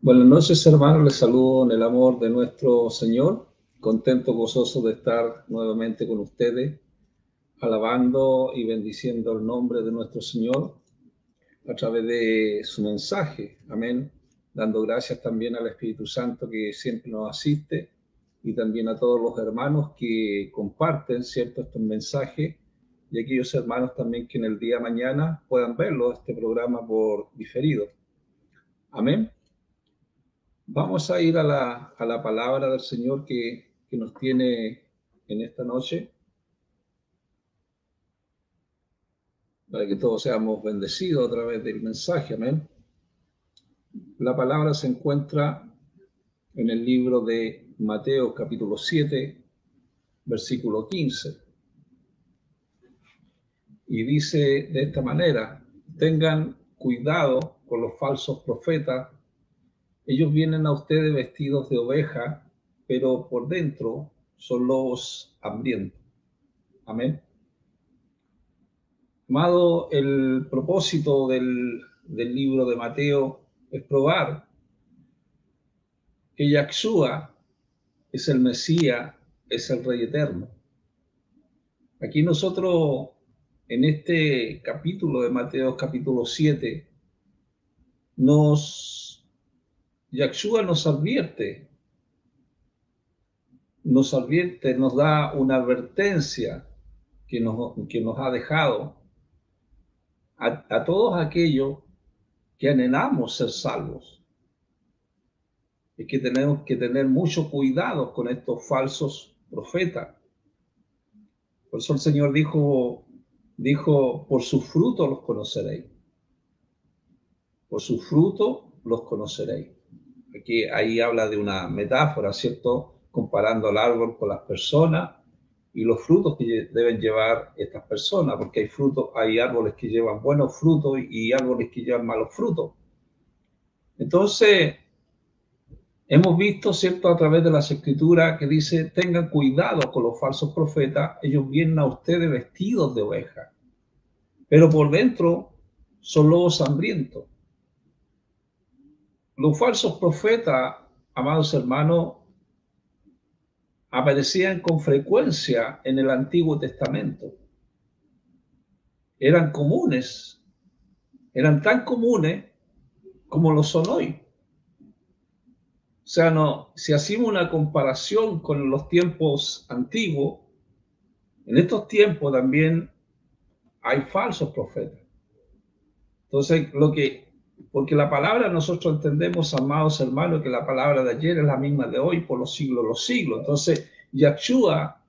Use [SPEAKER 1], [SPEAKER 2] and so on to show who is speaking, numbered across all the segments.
[SPEAKER 1] Buenas noches, hermanos. Les saludo en el amor de nuestro Señor. Contento, gozoso de estar nuevamente con ustedes, alabando y bendiciendo el nombre de nuestro Señor a través de su mensaje. Amén. Dando gracias también al Espíritu Santo que siempre nos asiste y también a todos los hermanos que comparten, ¿cierto?, estos mensajes y aquellos hermanos también que en el día de mañana puedan verlo, este programa por diferido. Amén. Vamos a ir a la palabra del Señor que nos tiene en esta noche, para que todos seamos bendecidos a través del mensaje. Amén. La palabra se encuentra en el libro de Mateo capítulo 7, versículo 15. Y dice de esta manera: tengan cuidado con los falsos profetas. Ellos vienen a ustedes vestidos de oveja, pero por dentro son lobos hambrientos. Amén. Amado, el propósito del libro de Mateo es probar que Yahshua es el Mesías, es el Rey Eterno. Aquí nosotros, en este capítulo de Mateo, capítulo 7, Yahshua nos advierte, nos da una advertencia que nos ha dejado a todos aquellos que anhelamos ser salvos. Es que tenemos que tener mucho cuidado con estos falsos profetas. Por eso el Señor dijo, por sus frutos los conoceréis. Por sus frutos los conoceréis. Aquí, ahí habla de una metáfora, ¿cierto? Comparando al árbol con las personas y los frutos que deben llevar estas personas, porque hay árboles que llevan buenos frutos y árboles que llevan malos frutos. Entonces, hemos visto, ¿cierto?, a través de las escrituras que dice: tengan cuidado con los falsos profetas, ellos vienen a ustedes vestidos de oveja, pero por dentro son lobos hambrientos. Los falsos profetas, amados hermanos, aparecían con frecuencia en el Antiguo Testamento. Eran comunes, eran tan comunes como lo son hoy. O sea, no, si hacemos una comparación con los tiempos antiguos, en estos tiempos también hay falsos profetas. Entonces, porque la palabra nosotros entendemos, amados hermanos, que la palabra de ayer es la misma de hoy por los siglos. Entonces, Yahshua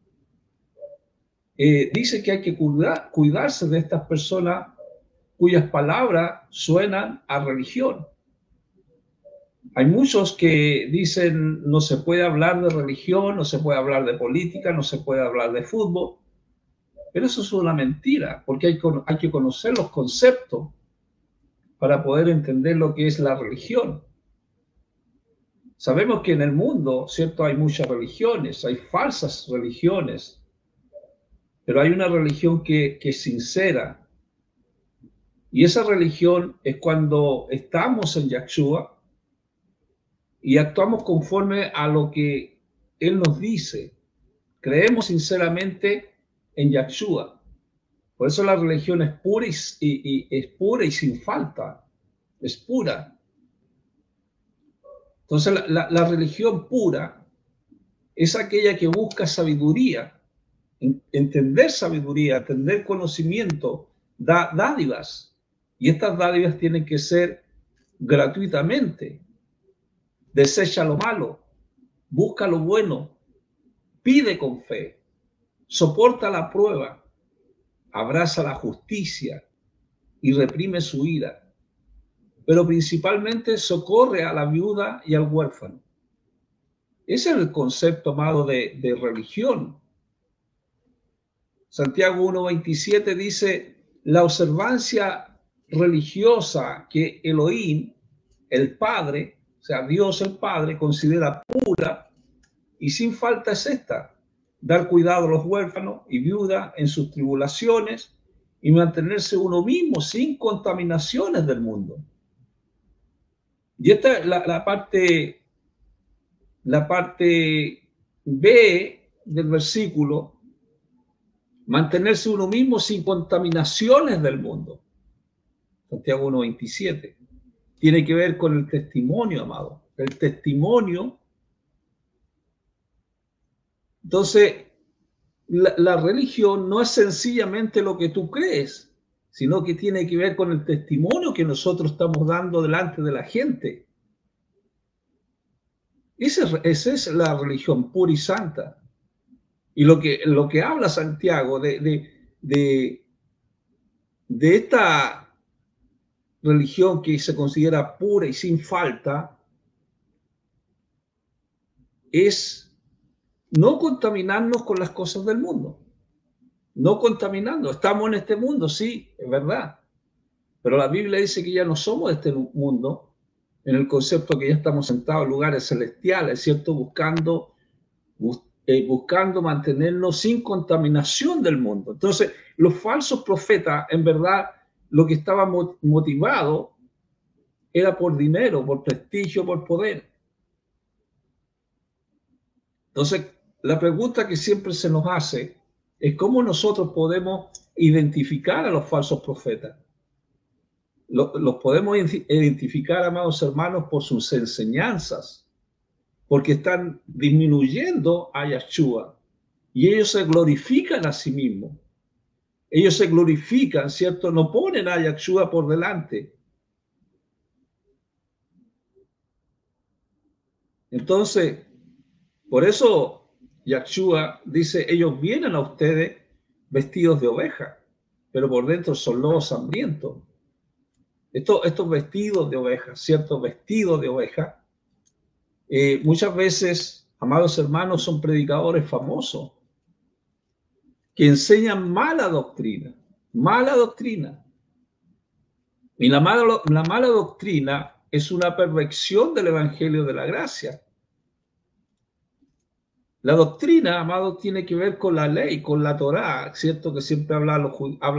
[SPEAKER 1] dice que hay que cuidarse de estas personas cuyas palabras suenan a religión. Hay muchos que dicen: no se puede hablar de religión, no se puede hablar de política, no se puede hablar de fútbol. Pero eso es una mentira, porque hay que conocer los conceptos para poder entender lo que es la religión. Sabemos que en el mundo, ¿cierto?, hay muchas religiones, hay falsas religiones, pero hay una religión que es sincera. Y esa religión es cuando estamos en Yahshua y actuamos conforme a lo que Él nos dice. Creemos sinceramente en Yahshua. Por eso la religión es pura es pura y sin falta. Es pura. Entonces la religión pura es aquella que busca sabiduría, entender sabiduría, entender conocimiento, da dádivas. Y estas dádivas tienen que ser gratuitamente. Desecha lo malo, busca lo bueno, pide con fe, soporta la prueba, abraza la justicia y reprime su ira. Pero principalmente socorre a la viuda y al huérfano. Ese es el concepto, amado, de religión. Santiago 1:27 dice: la observancia religiosa que Elohim, el Padre, o sea, Dios el Padre, considera pura y sin falta es esta: dar cuidado a los huérfanos y viudas en sus tribulaciones y mantenerse uno mismo sin contaminaciones del mundo. Y esta es la parte B del versículo, mantenerse uno mismo sin contaminaciones del mundo. Santiago 1:27. Tiene que ver con el testimonio, amado. El testimonio. Entonces, la religión no es sencillamente lo que tú crees, sino que tiene que ver con el testimonio que nosotros estamos dando delante de la gente. Esa es la religión pura y santa. Y lo que habla Santiago de esta religión que se considera pura y sin falta es no contaminarnos con las cosas del mundo. No contaminando. Estamos en este mundo, sí, es verdad. Pero la Biblia dice que ya no somos de este mundo, en el concepto que ya estamos sentados en lugares celestiales, ¿cierto? Buscando mantenernos sin contaminación del mundo. Entonces, los falsos profetas, en verdad, lo que estaba motivado era por dinero, por prestigio, por poder. Entonces, la pregunta que siempre se nos hace es cómo nosotros podemos identificar a los falsos profetas. Los podemos identificar, amados hermanos, por sus enseñanzas, porque están disminuyendo a Yahshua y ellos se glorifican a sí mismos. Ellos se glorifican, ¿cierto? No ponen a Yahshua por delante. Entonces, por eso Yahshua dice, ellos vienen a ustedes vestidos de oveja, pero por dentro son lobos hambrientos. Estos vestidos de oveja, ¿cierto? Vestidos de oveja, muchas veces, amados hermanos, son predicadores famosos que enseñan mala doctrina, mala doctrina. Y la mala doctrina es una perversión del evangelio de la gracia. La doctrina, amado, tiene que ver con la ley, con la Torá, ¿cierto? Que siempre habla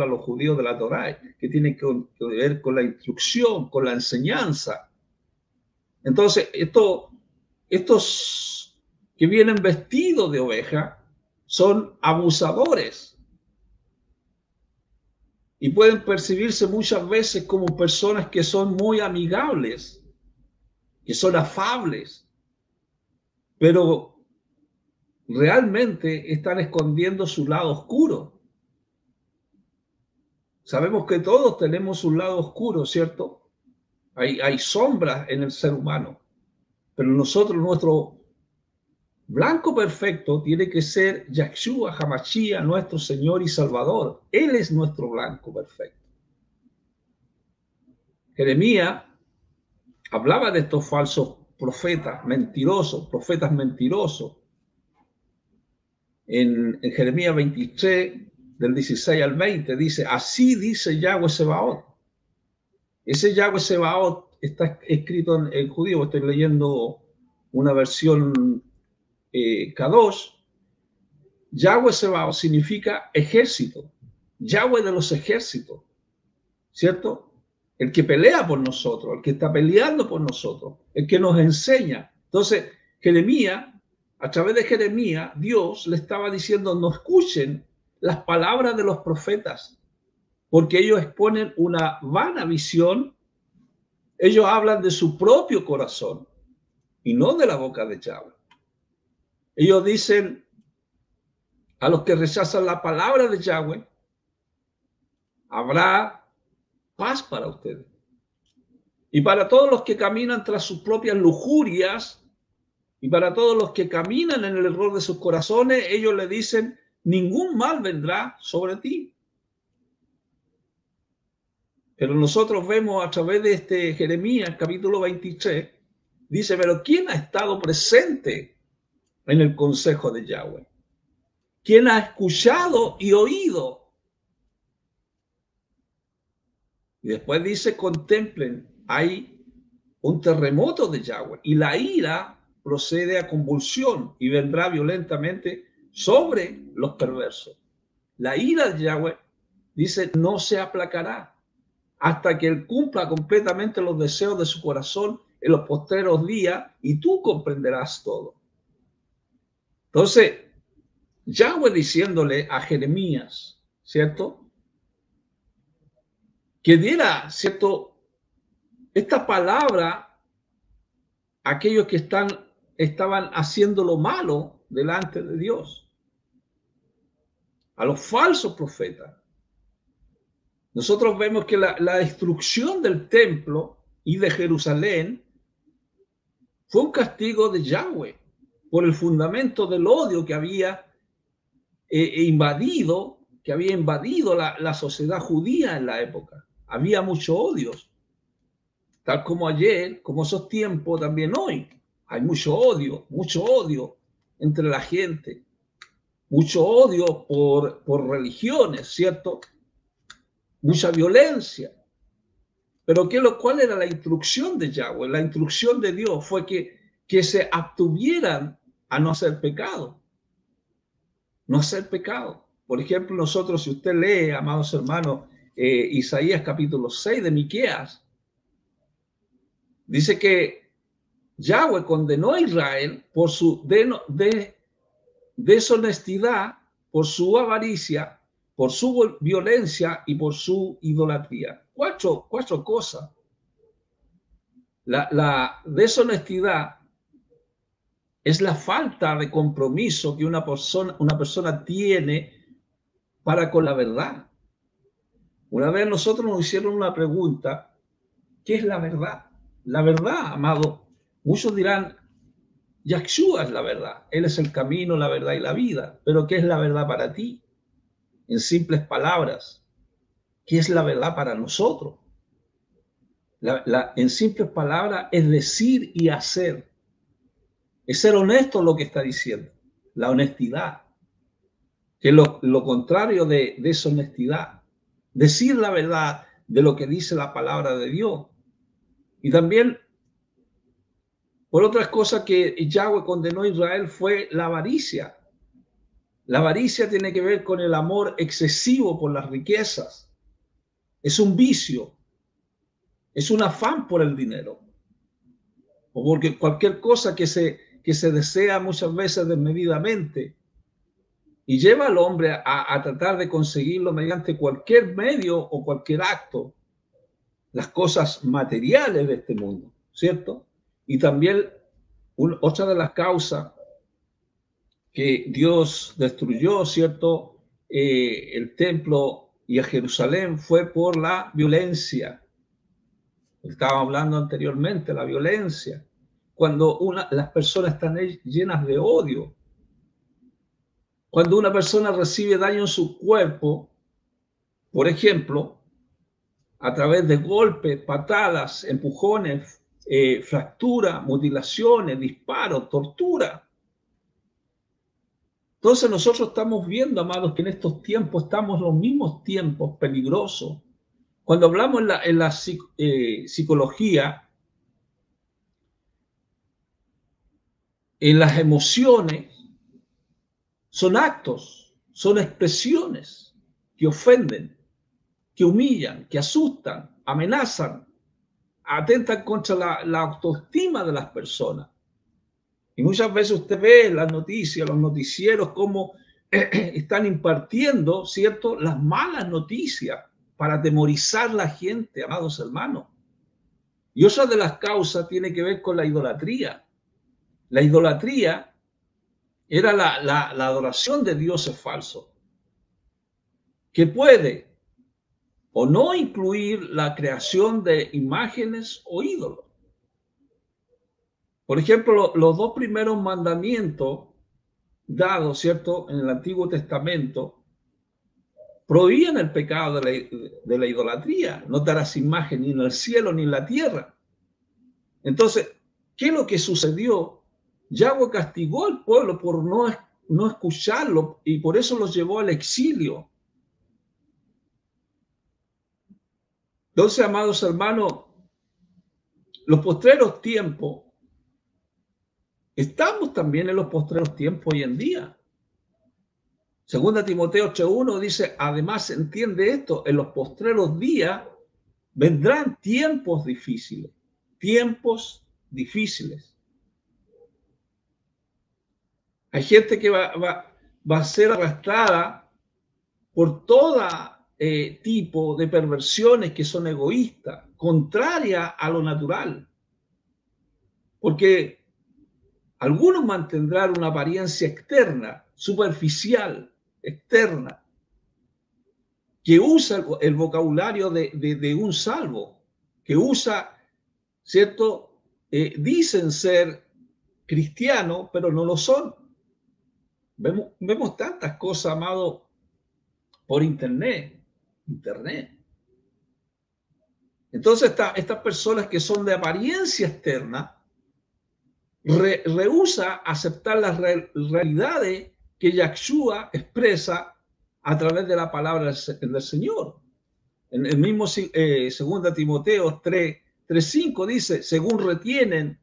[SPEAKER 1] los judíos de la Torá, que tiene que ver con la instrucción, con la enseñanza. Entonces, estos que vienen vestidos de oveja son abusadores y pueden percibirse muchas veces como personas que son muy amigables, que son afables, pero realmente están escondiendo su lado oscuro. Sabemos que todos tenemos un lado oscuro, ¿cierto? Hay sombras en el ser humano, pero nosotros, nuestro blanco perfecto tiene que ser Yahshua HaMashiach, nuestro Señor y Salvador. Él es nuestro blanco perfecto. Jeremías hablaba de estos falsos profetas mentirosos. En Jeremías 23, del 16 al 20, dice, así dice Yahweh Sebaot. Ese Yahweh Sebaot está escrito en judío, estoy leyendo una versión Kadosh. Yahweh Sebaot significa ejército, Yahweh de los ejércitos, ¿cierto? El que pelea por nosotros, el que está peleando por nosotros, el que nos enseña. Entonces, Jeremías, a través de Jeremías, Dios le estaba diciendo, no escuchen las palabras de los profetas, porque ellos exponen una vana visión, ellos hablan de su propio corazón y no de la boca de Yahweh. Ellos dicen a los que rechazan la palabra de Yahweh, habrá paz para ustedes. Y para todos los que caminan tras sus propias lujurias, y para todos los que caminan en el error de sus corazones, ellos le dicen, ningún mal vendrá sobre ti. Pero nosotros vemos a través de este Jeremías, capítulo 23, dice, pero ¿quién ha estado presente en el consejo de Yahweh? ¿Quién ha escuchado y oído? Y después dice, contemplen, hay un terremoto de Yahweh y la ira procede a convulsión y vendrá violentamente sobre los perversos. La ira de Yahweh, dice, no se aplacará hasta que él cumpla completamente los deseos de su corazón, en los postreros días y tú comprenderás todo. Entonces, Yahweh diciéndole a Jeremías, ¿cierto? Que diera, ¿cierto? Esta palabra a aquellos que estaban haciendo lo malo delante de Dios, a los falsos profetas. Nosotros vemos que la destrucción del templo y de Jerusalén fue un castigo de Yahweh por el fundamento del odio que había invadido la sociedad judía en la época. Había mucho odio, tal como ayer, como esos tiempos también hoy. Hay mucho odio entre la gente, mucho odio por religiones, ¿cierto? Mucha violencia. Pero ¿cuál era la instrucción de Yahweh? La instrucción de Dios fue que se abstuvieran a no hacer pecado. No hacer pecado. Por ejemplo, nosotros, si usted lee, amados hermanos, Isaías capítulo 6 de Miqueas, dice que Yahweh condenó a Israel por su deshonestidad, por su avaricia, por su violencia y por su idolatría. Cuatro cosas. La deshonestidad es la falta de compromiso que una persona tiene para con la verdad. Una vez nosotros nos hicieron una pregunta, ¿qué es la verdad? La verdad, amado, muchos dirán, Yahshua es la verdad, Él es el camino, la verdad y la vida, pero ¿qué es la verdad para ti? En simples palabras, ¿qué es la verdad para nosotros? En simples palabras es decir y hacer. Es ser honesto lo que está diciendo, la honestidad, que es lo contrario de deshonestidad. Decir la verdad de lo que dice la palabra de Dios. Y también, por otras cosas que Yahweh condenó a Israel fue la avaricia. La avaricia tiene que ver con el amor excesivo por las riquezas. Es un vicio, es un afán por el dinero. O porque cualquier cosa que se desea muchas veces desmedidamente y lleva al hombre a tratar de conseguirlo mediante cualquier medio o cualquier acto, las cosas materiales de este mundo, ¿cierto? Y también otra de las causas que Dios destruyó, ¿cierto? El templo y a Jerusalén fue por la violencia. Estaba hablando anteriormente, la violencia. Cuando las personas están llenas de odio. Cuando una persona recibe daño en su cuerpo, por ejemplo, a través de golpes, patadas, empujones, fracturas, mutilaciones, disparos, tortura. Entonces nosotros estamos viendo, amados, que en estos tiempos estamos en los mismos tiempos peligrosos. Cuando hablamos en la psicología, en las emociones, son actos, son expresiones que ofenden, que humillan, que asustan, amenazan, atentan contra la autoestima de las personas. Y muchas veces usted ve en las noticias, los noticieros, cómo están impartiendo, ¿cierto?, las malas noticias para atemorizar a la gente, amados hermanos. Y otra de las causas tiene que ver con la idolatría. La idolatría era la adoración de dioses falsos, que puede o no incluir la creación de imágenes o ídolos. Por ejemplo, los dos primeros mandamientos dados, ¿cierto?, en el Antiguo Testamento, prohibían el pecado de la idolatría. No darás imagen ni en el cielo ni en la tierra. Entonces, ¿qué es lo que sucedió? Yahweh castigó al pueblo por no escucharlo y por eso los llevó al exilio. Entonces, amados hermanos, los postreros tiempos, estamos también en los postreros tiempos hoy en día. Segunda Timoteo 8:1 dice, además entiende esto, en los postreros días vendrán tiempos difíciles, tiempos difíciles. Hay gente que va a ser arrastrada por todo tipo de perversiones que son egoístas, contrarias a lo natural. Porque algunos mantendrán una apariencia externa, superficial, externa, que usa el vocabulario de un salvo, que usa, ¿cierto? Dicen ser cristianos, pero no lo son. Vemos tantas cosas, amado, por internet. Entonces, estas personas que son de apariencia externa, rehúsa aceptar las realidades que Yahshua expresa a través de la palabra del Señor. En el mismo 2 Timoteo 3:5 dice, según retienen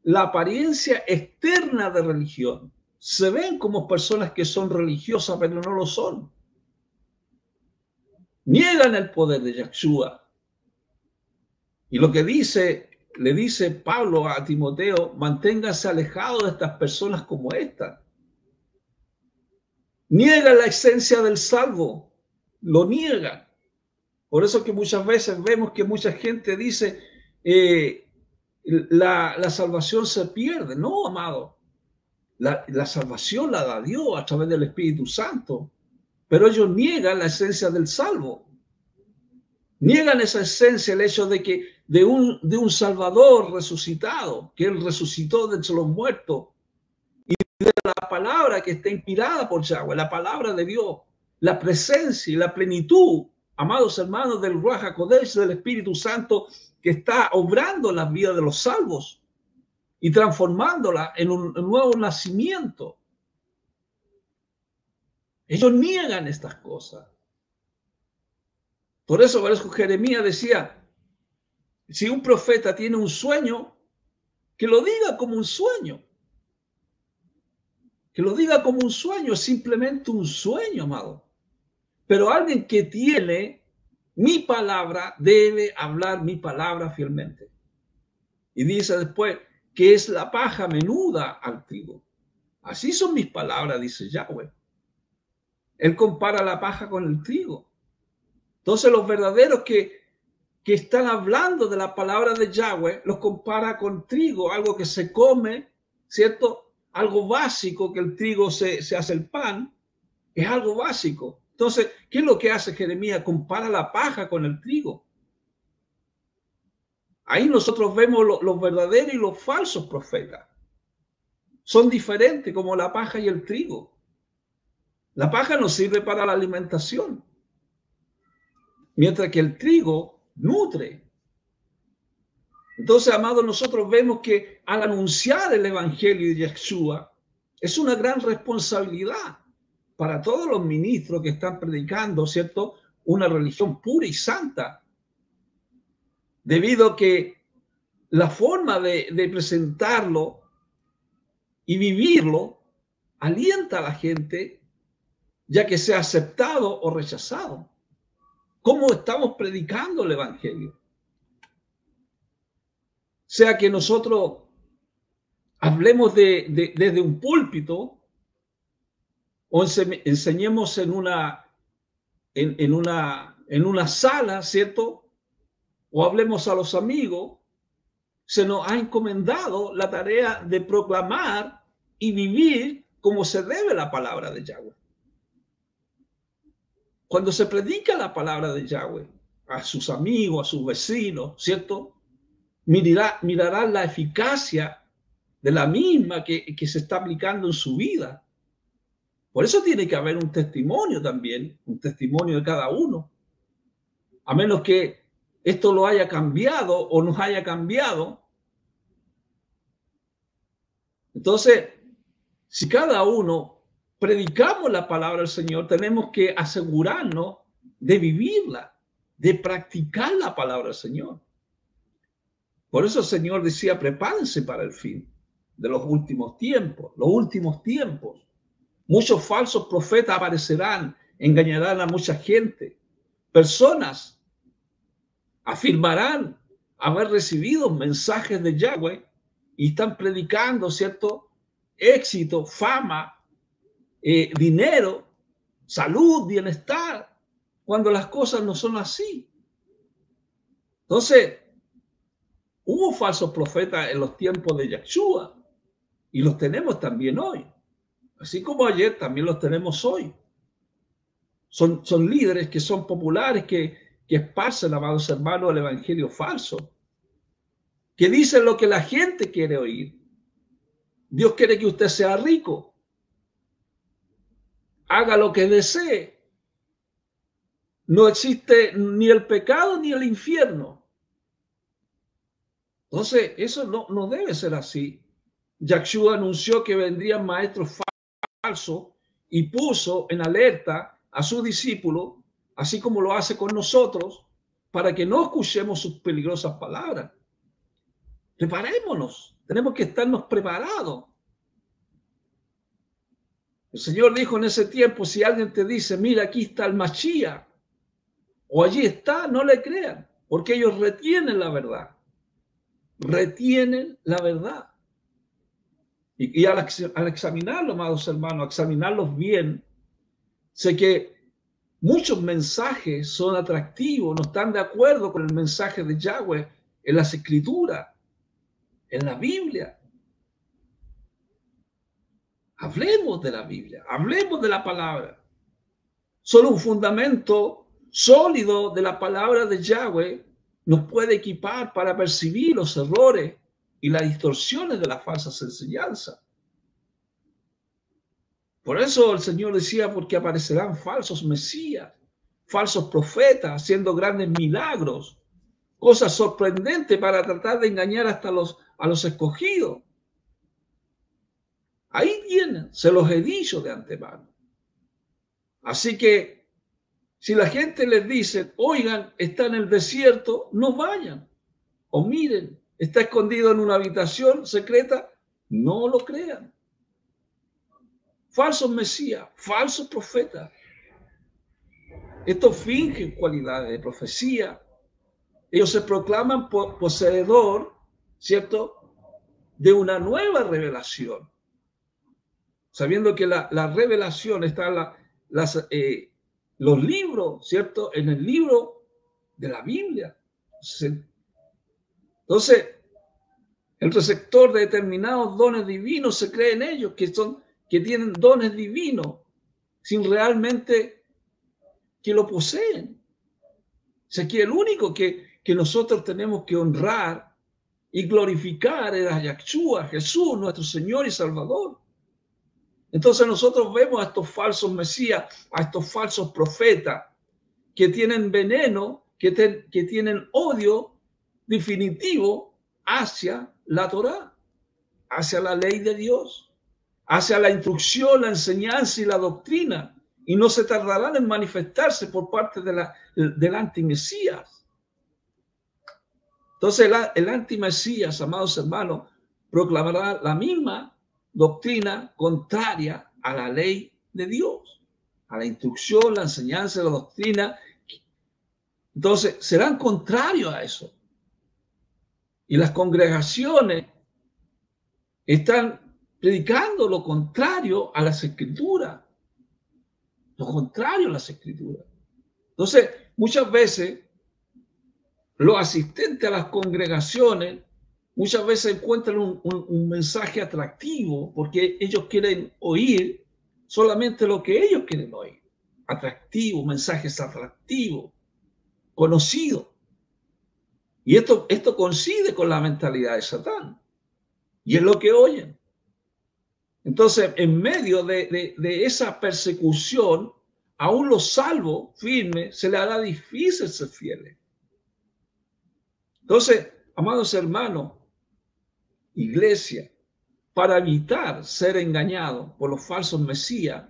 [SPEAKER 1] la apariencia externa de religión, se ven como personas que son religiosas, pero no lo son. Niegan el poder de Yahshua. Y lo que le dice Pablo a Timoteo, manténgase alejado de estas personas como esta. Niegan la esencia del salvo, lo niegan. Por eso que muchas veces vemos que mucha gente dice, la salvación se pierde. No, amado. La salvación la da Dios a través del Espíritu Santo. Pero ellos niegan la esencia del salvo. Niegan esa esencia, el hecho de que de un Salvador resucitado, que Él resucitó de entre los muertos, y de la palabra que está inspirada por Yahweh, la palabra de Dios, la presencia y la plenitud, amados hermanos, del Ruach HaKodesh, del Espíritu Santo, que está obrando en las vidas de los salvos y transformándola en un nuevo nacimiento. Ellos niegan estas cosas. Por eso Jeremías decía, si un profeta tiene un sueño, que lo diga como un sueño. Que lo diga como un sueño, es simplemente un sueño, amado. Pero alguien que tiene mi palabra debe hablar mi palabra fielmente. Y dice después que es la paja menuda al trigo. Así son mis palabras, dice Yahweh. Él compara la paja con el trigo. Entonces los verdaderos que están hablando de la palabra de Yahweh, los compara con trigo, algo que se come, ¿cierto? Algo básico, que el trigo se hace el pan, es algo básico. Entonces, ¿qué es lo que hace Jeremías? Compara la paja con el trigo. Ahí nosotros vemos los verdaderos y los falsos profetas. Son diferentes como la paja y el trigo. La paja nos sirve para la alimentación, mientras que el trigo nutre. Entonces, amados, nosotros vemos que al anunciar el evangelio de Yeshua es una gran responsabilidad para todos los ministros que están predicando, ¿cierto? Una religión pura y santa, debido a que la forma de presentarlo y vivirlo alienta a la gente, ya que sea aceptado o rechazado. ¿Cómo estamos predicando el evangelio? Sea que nosotros hablemos desde un púlpito o enseñemos en una sala, ¿cierto? O hablemos a los amigos, se nos ha encomendado la tarea de proclamar y vivir como se debe la palabra de Yahweh. Cuando se predica la palabra de Yahweh a sus amigos, a sus vecinos, ¿cierto? Mirarán la eficacia de la misma que se está aplicando en su vida. Por eso tiene que haber un testimonio también, un testimonio de cada uno. A menos que esto lo haya cambiado o nos haya cambiado. Entonces, si cada uno predicamos la palabra del Señor, tenemos que asegurarnos de vivirla, de practicar la palabra del Señor. Por eso el Señor decía, prepárense para el fin de los últimos tiempos, Muchos falsos profetas aparecerán, engañarán a mucha gente. Personas afirmarán haber recibido mensajes de Yahweh y están predicando, ¿cierto? Éxito, fama, dinero, salud, bienestar, cuando las cosas no son así. Entonces, hubo falsos profetas en los tiempos de Yahshua y los tenemos también hoy. Así como ayer, también los tenemos hoy. Son líderes que son populares, que esparcen, amados hermanos, el evangelio falso, que dicen lo que la gente quiere oír. Dios quiere que usted sea rico, haga lo que desee. No existe ni el pecado ni el infierno. Entonces, eso no debe ser así. Yahshua anunció que vendrían maestros falsos y puso en alerta a sus discípulos, así como lo hace con nosotros, para que no escuchemos sus peligrosas palabras. Preparémonos, tenemos que estarnos preparados. El Señor dijo en ese tiempo, si alguien te dice, mira, aquí está el Mashiach, o allí está, no le crean, porque ellos retienen la verdad. Retienen la verdad. Y al examinarlo, amados hermanos, examinarlos bien, sé que muchos mensajes son atractivos, no están de acuerdo con el mensaje de Yahweh en las Escrituras, en la Biblia. Hablemos de la Biblia, hablemos de la palabra. Solo un fundamento sólido de la palabra de Yahweh nos puede equipar para percibir los errores y las distorsiones de las falsas enseñanzas. Por eso el Señor decía, porque aparecerán falsos mesías, falsos profetas, haciendo grandes milagros, cosas sorprendentes para tratar de engañar hasta a los escogidos. Ahí vienen, se los he dicho de antemano. Así que si la gente les dice, oigan, está en el desierto, no vayan. O miren, está escondido en una habitación secreta, no lo crean. Falsos mesías, falsos profetas. Estos fingen cualidades de profecía. Ellos se proclaman poseedor, ¿cierto?, de una nueva revelación. Sabiendo que la revelación está en los libros, ¿cierto?, en el libro de la Biblia. Entonces, el receptor de determinados dones divinos se cree en ellos, que tienen dones divinos, sin realmente que lo poseen. O sea, que el único que nosotros tenemos que honrar y glorificar es a Yahshua, Jesús, nuestro Señor y Salvador. Entonces nosotros vemos a estos falsos mesías, a estos falsos profetas, que tienen veneno, que tienen odio definitivo hacia la Torá, hacia la ley de Dios, hacia la instrucción, la enseñanza y la doctrina, y no se tardarán en manifestarse por parte del antimesías. Entonces el antimesías, amados hermanos, proclamará la misma doctrina contraria a la ley de Dios, a la instrucción, la enseñanza y la doctrina. Entonces serán contrarios a eso. Y las congregaciones están predicando lo contrario a las Escrituras. Lo contrario a las Escrituras. Entonces, muchas veces, los asistentes a las congregaciones, muchas veces encuentran un mensaje atractivo porque ellos quieren oír solamente lo que ellos quieren oír. Atractivo, mensajes atractivos, conocidos. Y esto coincide con la mentalidad de Satán. Y es lo que oyen. Entonces, en medio de esa persecución, aún los salvos firmes se les hará difícil ser fieles. Entonces, amados hermanos, iglesia, para evitar ser engañados por los falsos mesías,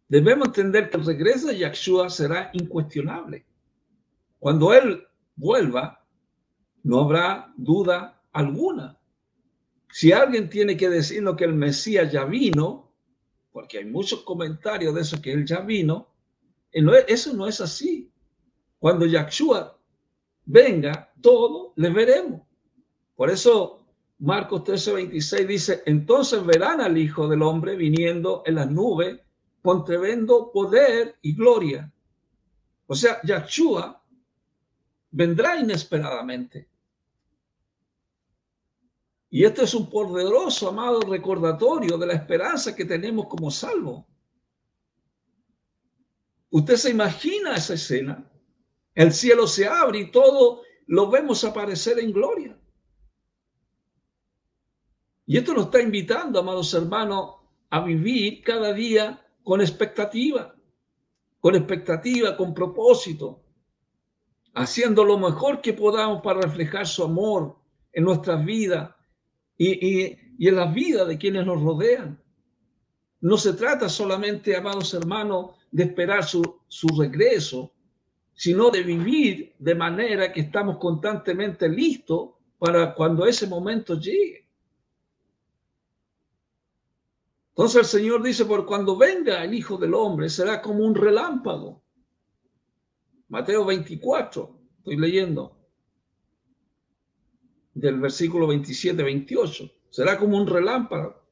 [SPEAKER 1] debemos entender que el regreso de Yahshua será incuestionable. Cuando Él vuelva, no habrá duda alguna. Si alguien tiene que decirnos que el Mesías ya vino, porque hay muchos comentarios de eso, que Él ya vino, eso no es así. Cuando Yahshua venga, todo le veremos. Por eso Marcos 13:26 dice, entonces verán al Hijo del Hombre viniendo en las nubes con tremendo poder y gloria. O sea, Yahshua vendrá inesperadamente. Y este es un poderoso, amado, recordatorio de la esperanza que tenemos como salvos. Usted se imagina esa escena. El cielo se abre y todo lo vemos aparecer en gloria. Y esto nos está invitando, amados hermanos, a vivir cada día con expectativa, con propósito, haciendo lo mejor que podamos para reflejar su amor en nuestras vidas y en las vidas de quienes nos rodean. No se trata solamente, amados hermanos, de esperar su regreso, sino de vivir de manera que estamos constantemente listos para cuando ese momento llegue. Entonces el Señor dice, por cuando venga el Hijo del Hombre, será como un relámpago. Mateo 24, estoy leyendo, del versículo 27-28. Será como un relámpago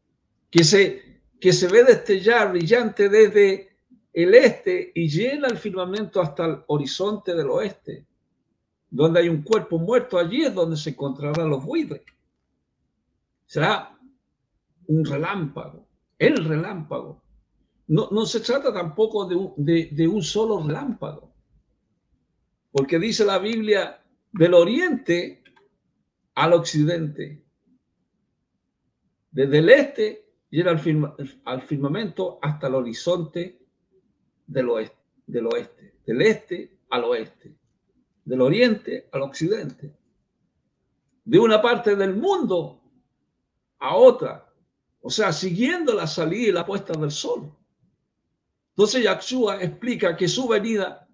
[SPEAKER 1] que se ve destellar brillante desde el este y llena el firmamento hasta el horizonte del oeste. Donde hay un cuerpo muerto, allí es donde se encontrarán los buitres. Será un relámpago, el relámpago. No se trata tampoco de un solo relámpago, porque dice la Biblia del oriente al occidente, desde el este llega al firmamento hasta el horizonte del oeste, del este al oeste, del oriente al occidente, de una parte del mundo a otra, o sea, siguiendo la salida y la puesta del sol. Entonces Yahshua explica que su venida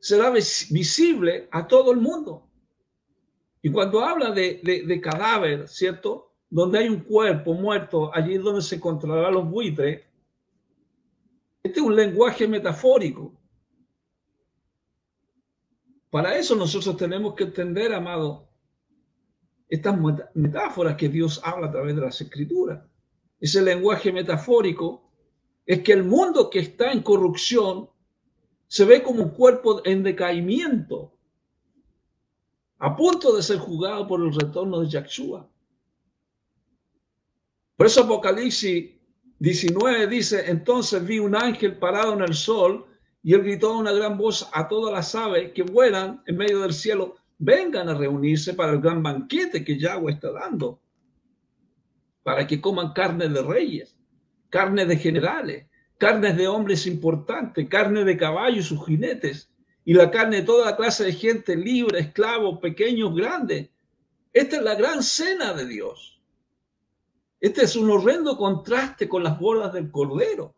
[SPEAKER 1] será visible a todo el mundo. Y cuando habla de cadáver, ¿cierto? Donde hay un cuerpo muerto, allí es donde se encontrarán los buitres. Este es un lenguaje metafórico. Para eso nosotros tenemos que entender, amado, estas metáforas que Dios habla a través de las Escrituras. Ese lenguaje metafórico es que el mundo que está en corrupción se ve como un cuerpo en decaimiento, a punto de ser juzgado por el retorno de Yahshua. Por eso Apocalipsis 19 dice, entonces vi un ángel parado en el sol y él gritó a una gran voz a todas las aves que vuelan en medio del cielo, vengan a reunirse para el gran banquete que Yahweh está dando, para que coman carne de reyes, carne de generales, carnes de hombres importantes, carne de caballos y sus jinetes, y la carne de toda la clase de gente, libre, esclavos, pequeños, grandes. Esta es la gran cena de Dios. Este es un horrendo contraste con las bodas del Cordero,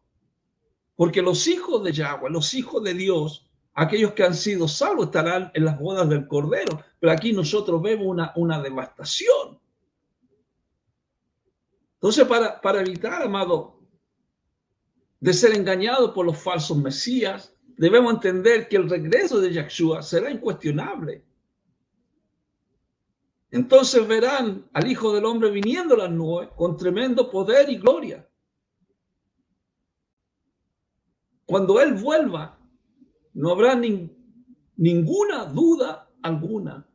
[SPEAKER 1] porque los hijos de Yahweh, los hijos de Dios, aquellos que han sido salvos estarán en las bodas del Cordero, pero aquí nosotros vemos una devastación. Entonces, para evitar, amado, de ser engañados por los falsos mesías, debemos entender que el regreso de Yahshua será incuestionable. Entonces verán al Hijo del Hombre viniendo a las nubes con tremendo poder y gloria. Cuando Él vuelva, no habrá ninguna duda alguna.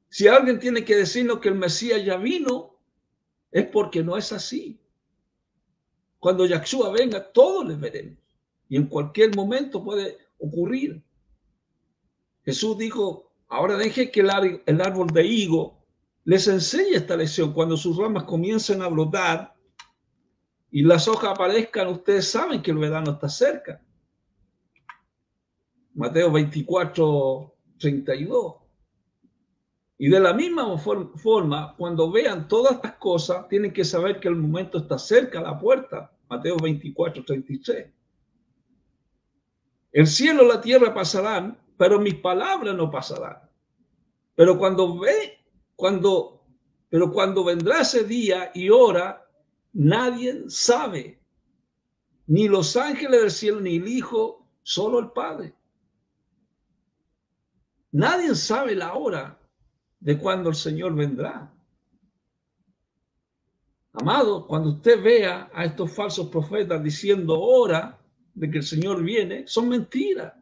[SPEAKER 1] Si alguien tiene que decirnos que el Mesías ya vino, es porque no es así. Cuando Yahshua venga, todos les veremos. Y en cualquier momento puede ocurrir. Jesús dijo, ahora deje que el árbol de higo les enseñe esta lección. Cuando sus ramas comiencen a brotar y las hojas aparezcan, ustedes saben que el verano está cerca. Mateo 24:32. Y de la misma forma, cuando vean todas estas cosas, tienen que saber que el momento está cerca a la puerta. Mateo 24:33. El cielo y la tierra pasarán, pero mis palabras no pasarán. Pero cuando vendrá ese día y hora, nadie sabe, ni los ángeles del cielo, ni el Hijo, solo el Padre. Nadie sabe la hora de cuándo el Señor vendrá. Amado, cuando usted vea a estos falsos profetas diciendo hora de que el Señor viene, son mentiras.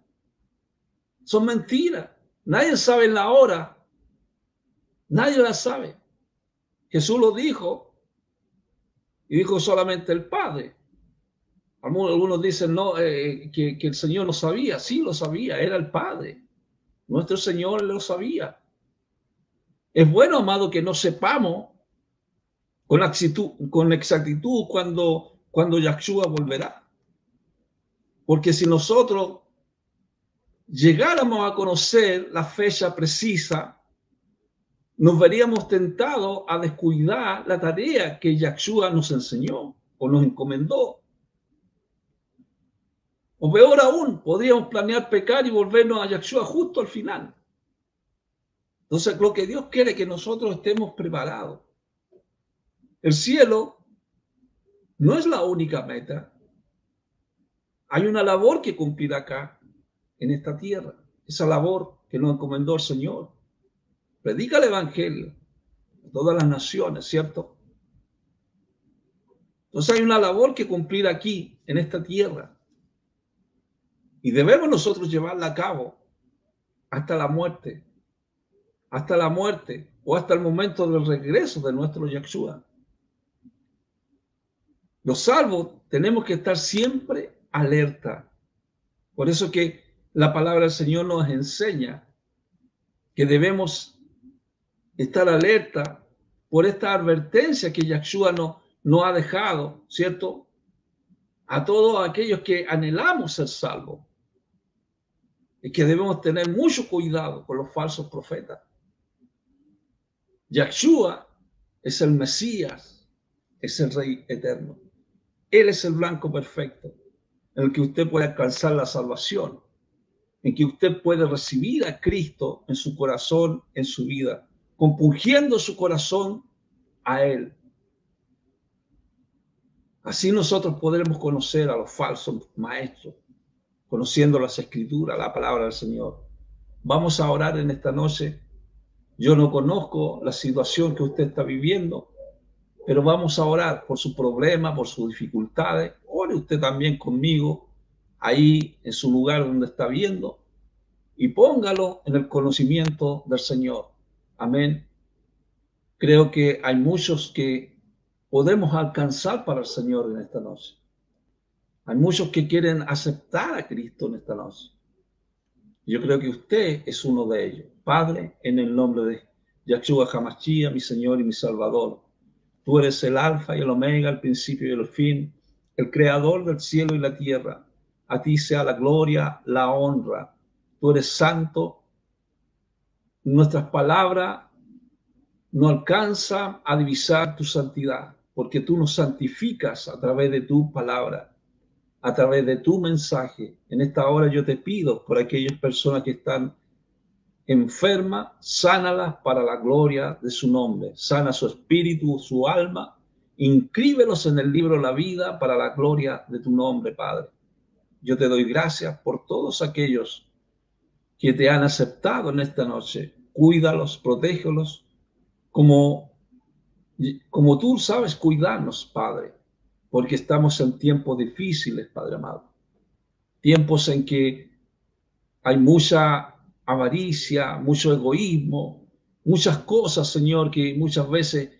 [SPEAKER 1] Son mentiras. Nadie sabe la hora. Nadie la sabe. Jesús lo dijo y dijo solamente el Padre. Algunos dicen no, que el Señor lo sabía. Sí, lo sabía. Era el Padre. Nuestro Señor lo sabía. Es bueno, amado, que no sepamos con exactitud cuando Yahshua volverá. Porque si nosotros llegáramos a conocer la fecha precisa, nos veríamos tentados a descuidar la tarea que Yahshua nos enseñó o nos encomendó. O peor aún, podríamos planear pecar y volvernos a Yahshua justo al final. Entonces, lo que Dios quiere es que nosotros estemos preparados. El cielo no es la única meta. Hay una labor que cumplir acá, en esta tierra. Esa labor que nos encomendó el Señor. Predica el Evangelio a todas las naciones, ¿cierto? Entonces hay una labor que cumplir aquí, en esta tierra. Y debemos nosotros llevarla a cabo hasta la muerte. Hasta la muerte o hasta el momento del regreso de nuestro Yahshua. Los salvos tenemos que estar siempre alerta. Por eso que la palabra del Señor nos enseña que debemos estar alerta por esta advertencia que Yahshua nos ha dejado, ¿cierto? A todos aquellos que anhelamos ser salvos. Y que debemos tener mucho cuidado con los falsos profetas. Yahshua es el Mesías, es el Rey eterno. Él es el blanco perfecto, en el que usted puede alcanzar la salvación, en que usted puede recibir a Cristo en su corazón, en su vida, compungiendo su corazón a Él. Así nosotros podremos conocer a los falsos maestros, conociendo las Escrituras, la palabra del Señor. Vamos a orar en esta noche. Yo no conozco la situación que usted está viviendo, pero vamos a orar por su problema, por sus dificultades. Ore usted también conmigo ahí en su lugar donde está viendo y póngalo en el conocimiento del Señor. Amén. Creo que hay muchos que podemos alcanzar para el Señor en esta noche. Hay muchos que quieren aceptar a Cristo en esta noche. Yo creo que usted es uno de ellos. Padre, en el nombre de Yahshua HaMashiach, mi Señor y mi Salvador. Tú eres el alfa y el omega, el principio y el fin, el creador del cielo y la tierra. A ti sea la gloria, la honra. Tú eres santo. Nuestras palabras no alcanzan a divisar tu santidad, porque tú nos santificas a través de tu palabra, a través de tu mensaje. En esta hora yo te pido por aquellas personas que están enfermas, sánalas para la gloria de su nombre. Sana su espíritu, su alma. Inscríbelos en el libro de la vida para la gloria de tu nombre, Padre. Yo te doy gracias por todos aquellos que te han aceptado en esta noche. Cuídalos, protégelos, como tú sabes cuidarnos, Padre, porque estamos en tiempos difíciles, Padre amado. Tiempos en que hay mucha avaricia, mucho egoísmo, muchas cosas, Señor, que muchas veces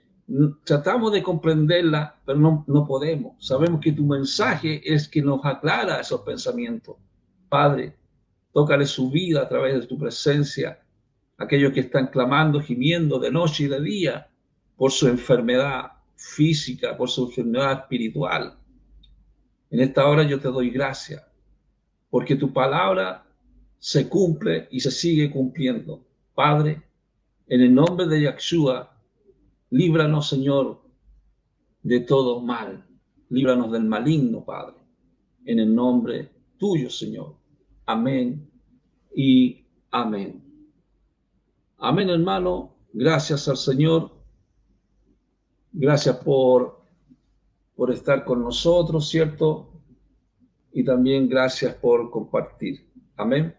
[SPEAKER 1] tratamos de comprenderla, pero no podemos. Sabemos que tu mensaje es que nos aclara esos pensamientos. Padre, tócale su vida a través de tu presencia, aquellos que están clamando, gimiendo de noche y de día por su enfermedad física, por su enfermedad espiritual. En esta hora yo te doy gracias, porque tu palabra se cumple y se sigue cumpliendo. Padre, en el nombre de Yahshua, líbranos, Señor, de todo mal. Líbranos del maligno, Padre. En el nombre tuyo, Señor. Amén y amén. Amén, hermano. Gracias al Señor. Gracias por estar con nosotros, ¿cierto? Y también gracias por compartir. Amén.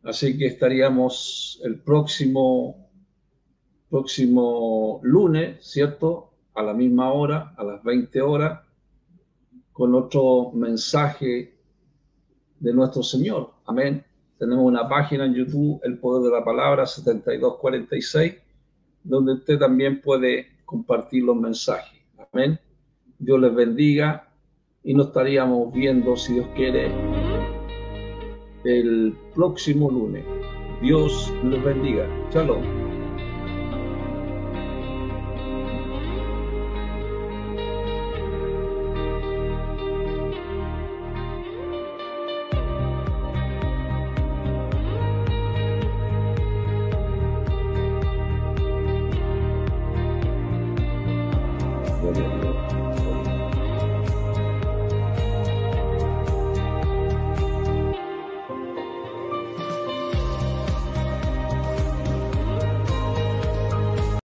[SPEAKER 1] Así que estaríamos el próximo lunes, ¿cierto? A la misma hora, a las 20 horas, con otro mensaje de nuestro Señor. Amén. Tenemos una página en YouTube, El Poder de la Palabra 7246, donde usted también puede compartir los mensajes. Amén. Dios les bendiga y nos estaríamos viendo, si Dios quiere, el próximo lunes. Dios les bendiga. Shalom.